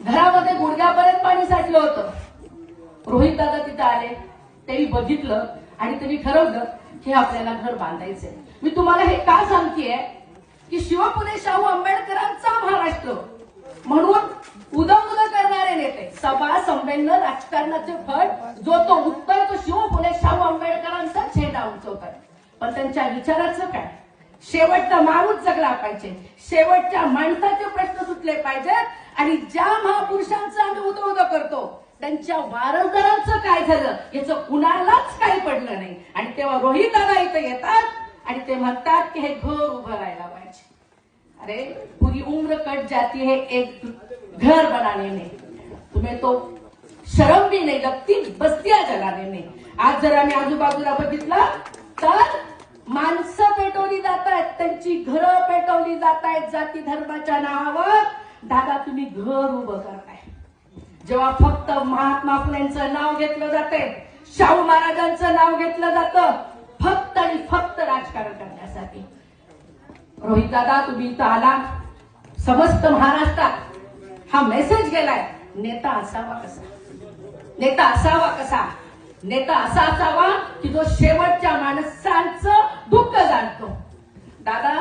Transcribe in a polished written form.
घरामध्ये गुडघ्यापर्यंत पाणी साठलं होतं. रोहित दादा तिथे आले, त्यांनी बघितलं आणि त्यांनी ठरवलं की आपल्याला घर बांधायचंय. मी तुम्हाला हे का सांगतेय की शिवपुले शाहू आंबेडकरांचा महाराष्ट्र म्हणून उदंग करणारे नेते, सभा संमेलन राजकारणाचे फळ जो तो उत्तर तो शिवपुले शाहू आंबेडकरांचा झेंडा उंचवतात. पण त्यांच्या विचाराचं काय? शेवटचा माणूस जगला पाहिजे, शेवटच्या माणसाचे प्रश्न सुटले पाहिजेत आणि ज्या महापुरुषांचं आम्ही उदो करतो त्यांच्या वारसदारांचं काय झालं याचं कुणालाच काही पडलं नाही. आणि तेव्हा रोहित दादा इथे येतात आणि ते म्हणतात की हे घर उभं राहायला पाहिजे. अरे पूरी उम्र कट जाती है एक घर बनाने में, तुम्हें तो शर्म भी नहीं लगती बस्तियां जलाने में. आज जर आम्ही आजूबाजूला बघितलं तर माणसं पेटवली जात आहेत, त्यांची घरं पेटवली जात आहेत जाती धर्माच्या नावावर. दादा तुम्ही घर उभं करताय. जेव्हा फक्त महात्मा फुलेंचं नाव घेतलं जाते, शाहू महाराजांचं नाव घेतलं जातं फक्त आणि फक्त राजकारण करण्यासाठी. रोहित दादा तुम्ही इथं आला, समस्त महाराष्ट्रात हा मेसेज गेलाय, नेता असावा कसा, नेता असावा कसा, नेता असा असावा की जो शेवटच्या माणसांचं दुःख जाणतो. दादा